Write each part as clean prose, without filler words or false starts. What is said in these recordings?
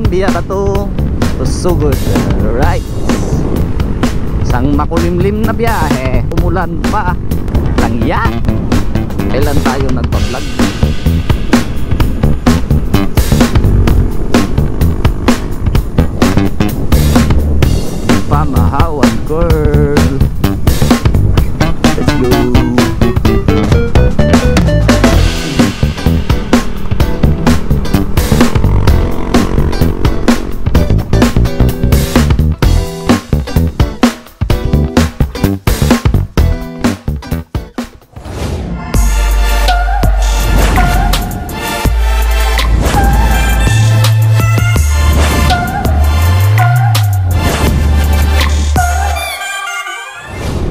Masin via Bato to Sugod. Right, isang makulimlim na biyahe, umulan pa lang yan. Kailan tayo nagpa-vlog? Pamahawan girl, let's go.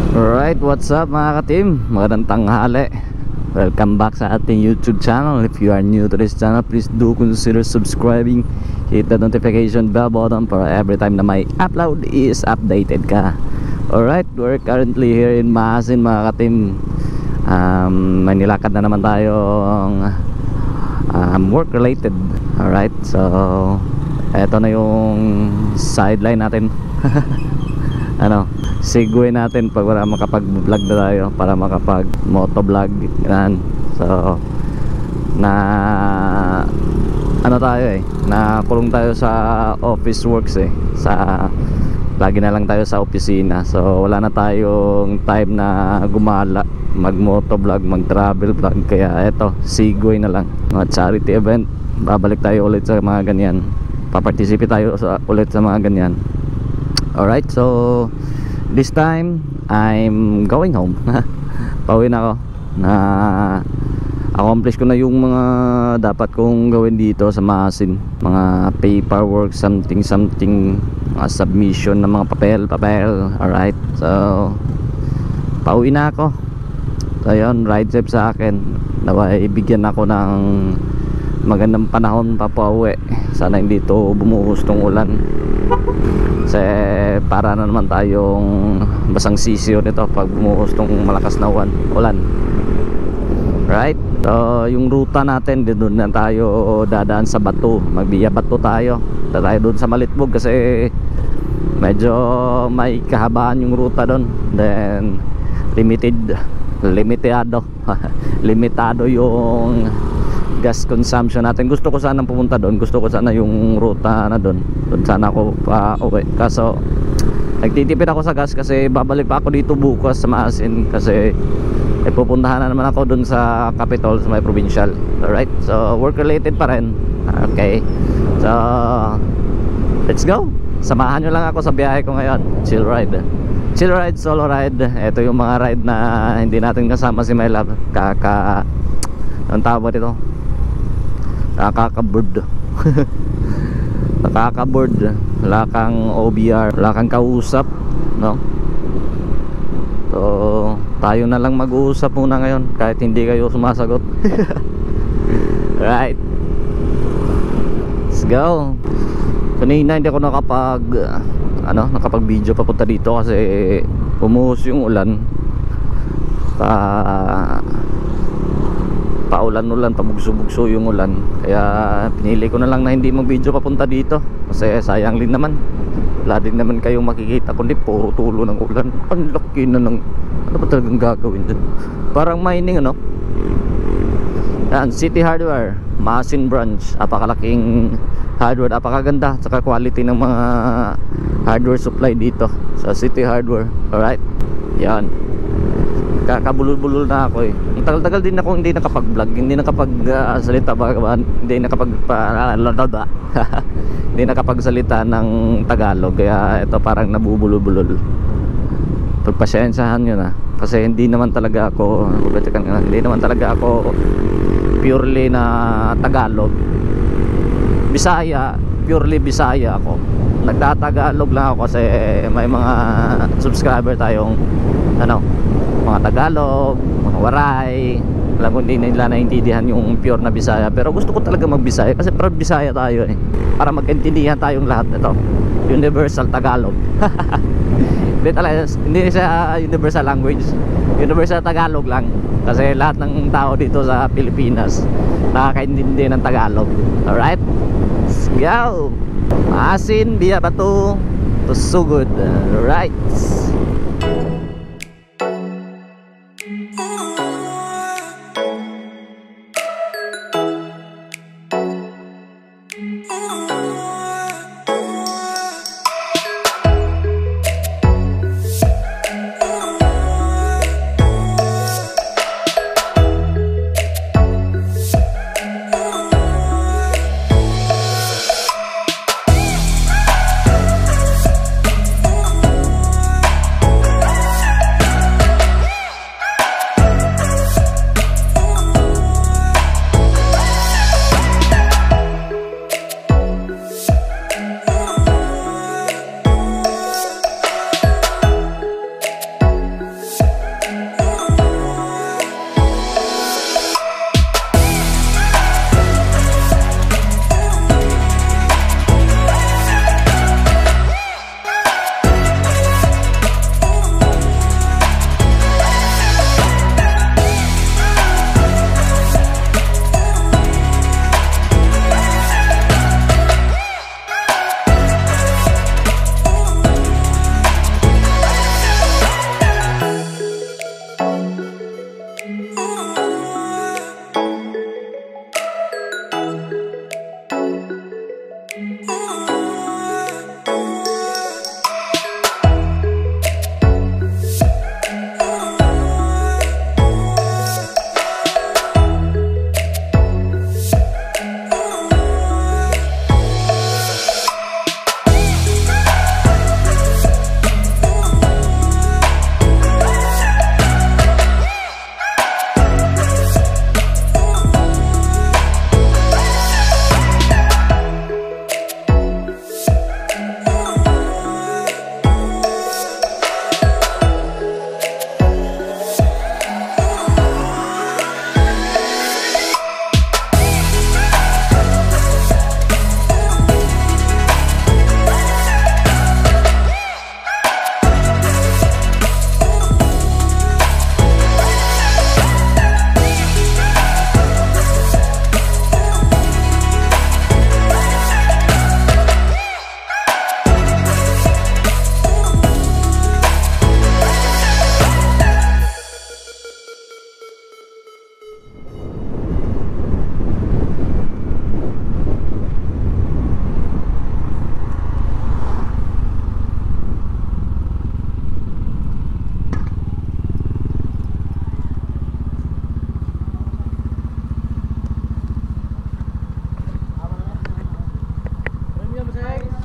Alright, what's up mga ka-team? Magandang tanghali. Welcome back sa ating YouTube channel. If you are new to this channel, please do consider subscribing. Hit the notification bell button para every time na may upload is updated ka. Alright, we're currently here in Masin mga ka-team. May nilakad na naman tayong work related. Alright, so eto na yung sideline natin. Segue natin pag wala makapag-vlog na tayo, para makapag-motovlog. Yan. So nakulong tayo sa office works lagi na lang tayo sa opisina. So wala na tayong time na gumala, mag-motovlog, mag-travel vlog. Kaya eto, segue na lang. Mga charity event, babalik tayo ulit sa mga ganyan. Paparticipe tayo ulit sa mga ganyan. Alright, so this time I'm going home. Pauwi na ako. Na-accomplish ko na yung mga dapat kong gawin dito sa Masin. Mga paperwork, something, mga submission ng mga papel. Alright, so pauwi na ako. So yun, ride safe sa akin. Naway bigyan ako ng magandang panahon papauwi. Sana hindi to bumuhos tong ulan, kasi para na naman tayong basang sisiyo nito pag bumuhos tong malakas na ulan. Right, so yung ruta natin, doon na tayo dadaan sa Bato. Magbiya Bato tayo doon sa Malitbog, kasi medyo may kahabaan yung ruta doon. Then limitado yung gas consumption natin. Gusto ko sana pumunta doon, gusto ko sana yung ruta na doon sana ako pa uwi. Kaso nagtitipid ako sa gas, kasi babalik pa ako dito bukas sa Masin, kasi pupuntahan na naman ako doon sa Capitol, sa may provincial. Alright, so work related pa rin. Okay, so let's go. Samahan nyo lang ako sa biyahe ko ngayon. Chill ride, solo ride. Ito yung mga ride na hindi natin kasama si my love. Ang tawag ito, nakaka-board. Nakaka-board. Wala kang OBR, wala kang kausap, no? So tayo na lang mag-uusap muna ngayon, kahit hindi kayo sumasagot. Right, let's go. Kanina hindi ako nakapag video papunta dito, kasi umuhos yung ulan. Paulan-ulan, pabugso-bugso yung ulan. Kaya pinili ko na lang na hindi mag-video papunta dito, kasi sayang din naman. Wala din naman kayong makikita, kundi puro tulo ng ulan. Ang laki na ng ano ba talagang gagawin dun? Parang mining, ano? Yan, City Hardware, Masin branch. Apakalaking hardware, apakaganda, saka quality ng mga hardware supply dito sa City Hardware. Alright, yan. Kakabulol-bulol na ako eh. Ang tagal-tagal din ako hindi nakapag-vlog, hindi nakapag-salita hindi hindi nakapagsalita ng Tagalog. Kaya ito parang nabubulol-bulol. Pagpasensyahan nyo na, kasi hindi naman talaga ako purely na Tagalog. Bisaya, purely Bisaya ako. Nagtatagalog lang ako kasi may mga subscriber tayong mga Tagalog, mga waray. Alam ko hindi nila naintindihan yung pure na Bisaya, pero gusto ko talaga mag-Bisaya kasi proud Bisaya tayo eh, para magkaintindihan tayong lahat. Ito universal Tagalog. Hindi talaga, hindi siya universal language, universal Tagalog lang, kasi lahat ng tao dito sa Pilipinas nakakaintindi ng Tagalog. Alright, let's go. Maasin via Bato to Sugod. Alright.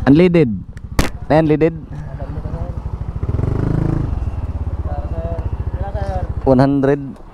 Unleaded. Unleaded. 100.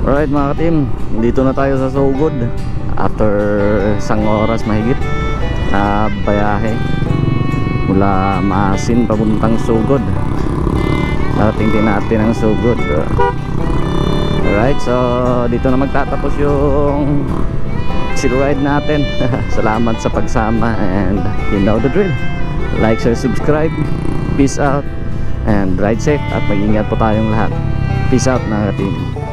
Alright mga ka-team, dito na tayo sa Sugod after isang oras mahigit na bayahe mula Maasin papuntang Sugod. Narating din natin ang Sugod. Alright, so dito na magtatapos yung chill ride natin. Salamat sa pagsama and you know the drill. Like, share, subscribe. Peace out and ride safe at mag-ingat po tayong lahat. Peace out mga ka-team.